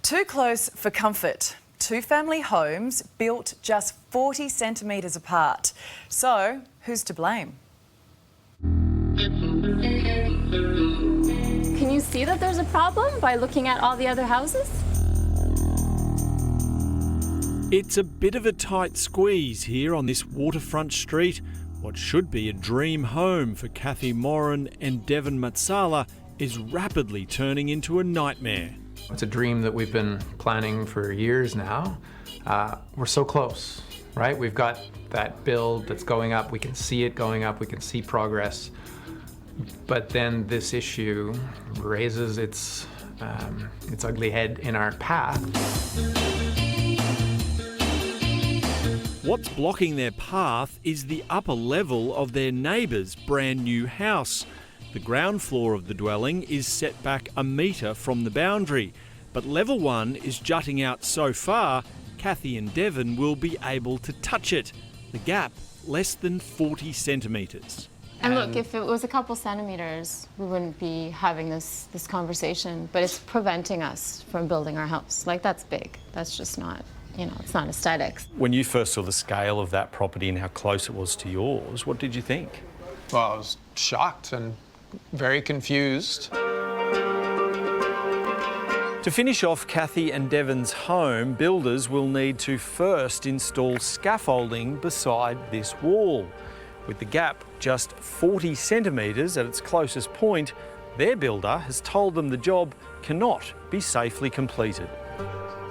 Too close for comfort. Two family homes built just 40 centimetres apart. So, who's to blame? Can you see that there's a problem by looking at all the other houses? It's a bit of a tight squeeze here on this waterfront street. What should be a dream home for Kathy Moran and Devon Matsala is rapidly turning into a nightmare. It's a dream that we've been planning for years now. We're so close, right? We've got that build that's going up. We can see it going up. We can see progress. But then this issue raises its ugly head in our path. What's blocking their path is the upper level of their neighbour's brand new house. The ground floor of the dwelling is set back a metre from the boundary, but level 1 is jutting out so far, Kathy and Devon will be able to touch it. The gap, less than 40 centimetres. And look, if it was a couple centimetres, we wouldn't be having this conversation, but it's preventing us from building our house. Like, that's big. That's just not, it's not aesthetics. When you first saw the scale of that property and how close it was to yours, what did you think? Well, I was shocked and very confused. To finish off Kathy and Devon's home, builders will need to first install scaffolding beside this wall. With the gap just 40 centimetres at its closest point, their builder has told them the job cannot be safely completed.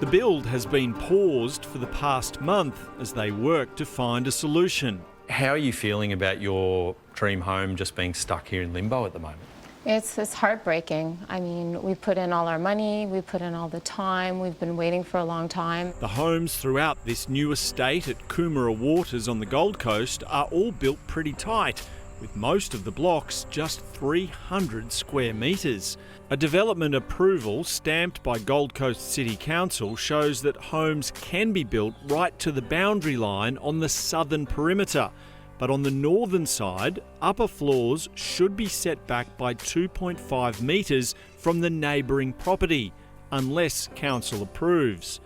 The build has been paused for the past month as they work to find a solution. How are you feeling about your dream home just being stuck here in limbo at the moment? It's heartbreaking. I mean, we put in all our money, we put in all the time, we've been waiting for a long time. The homes throughout this new estate at Coomera Waters on the Gold Coast are all built pretty tight, with most of the blocks just 300 square metres. A development approval stamped by Gold Coast City Council shows that homes can be built right to the boundary line on the southern perimeter. But on the northern side, upper floors should be set back by 2.5 metres from the neighbouring property, unless council approves.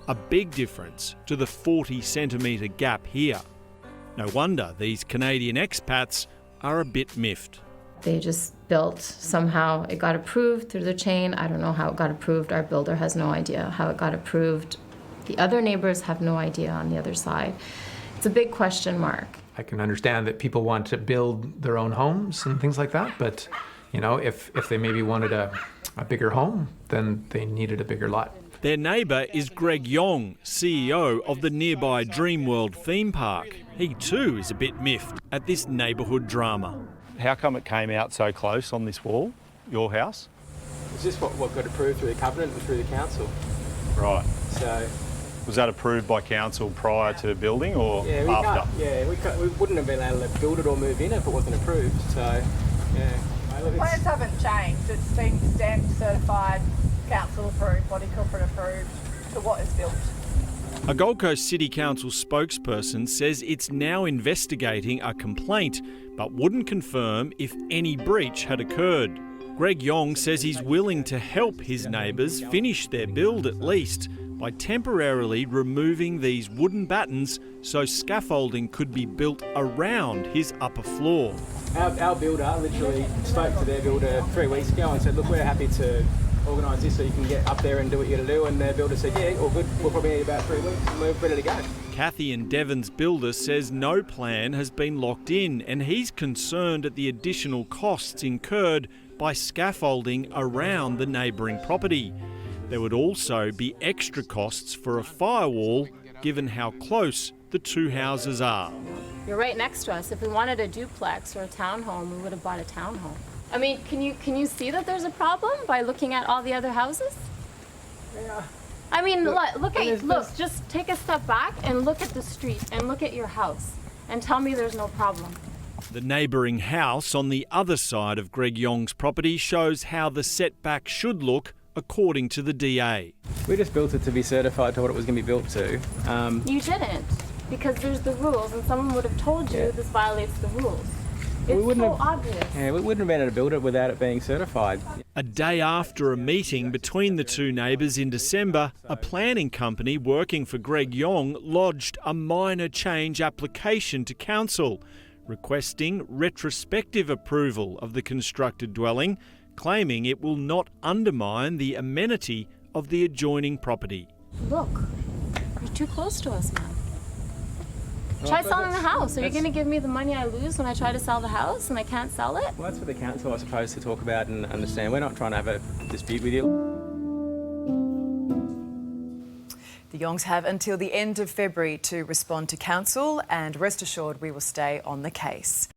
A big difference to the 40 centimetre gap here. No wonder these Canadian expats are a bit miffed. They just built, somehow it got approved through the chain. I don't know how it got approved. Our builder has no idea how it got approved. The other neighbours have no idea on the other side. It's a big question mark. I can understand that people want to build their own homes and things like that, but if they maybe wanted a bigger home, then they needed a bigger lot. Their neighbour is Greg Yong, CEO of the nearby Dreamworld theme park. He too is a bit miffed at this neighbourhood drama. How come it came out so close on this wall, your house? It's just what got approved through the covenant and through the council. Right. So. Was that approved by council prior to building or after? We wouldn't have been able to build it or move in if it wasn't approved. So, yeah. The plans haven't changed. It's been stamped, certified, council approved, body corporate approved to what is built. A Gold Coast City Council spokesperson says it's now investigating a complaint, but wouldn't confirm if any breach had occurred. Greg Yong says he's willing to help his neighbours finish their build at least by temporarily removing these wooden battens so scaffolding could be built around his upper floor. Our builder literally spoke to their builder 3 weeks ago and said, look, we're happy to organise this so you can get up there and do what you got to do. And their builder said, yeah, all good, we'll probably need about 3 weeks and we're ready to go. Kathy and Devon's builder says no plan has been locked in and he's concerned at the additional costs incurred by scaffolding around the neighbouring property. There would also be extra costs for a firewall, given how close the two houses are. You're right next to us. If we wanted a duplex or a townhome, we would have bought a townhome. I mean, can you see that there's a problem by looking at all the other houses? Yeah. I mean, look, just take a step back and look at the street and look at your house and tell me there's no problem. The neighbouring house on the other side of Greg Yong's property shows how the setback should look according to the DA. We just built it to be certified to what it was going to be built to. You didn't, because there's the rules and someone would have told you this violates the rules. It's wouldn't so have- obvious. Yeah, we wouldn't have been able to build it without it being certified. A day after a meeting between the two neighbours in December, a planning company working for Greg Yong lodged a minor change application to council, requesting retrospective approval of the constructed dwelling, claiming it will not undermine the amenity of the adjoining property. Look, you're too close to us, man. Try selling the house. Are you going to give me the money I lose when I try to sell the house and I can't sell it? Well, that's for the council, I suppose, to talk about and understand. We're not trying to have a dispute with you. The Yongs have until the end of February to respond to council, and rest assured we will stay on the case.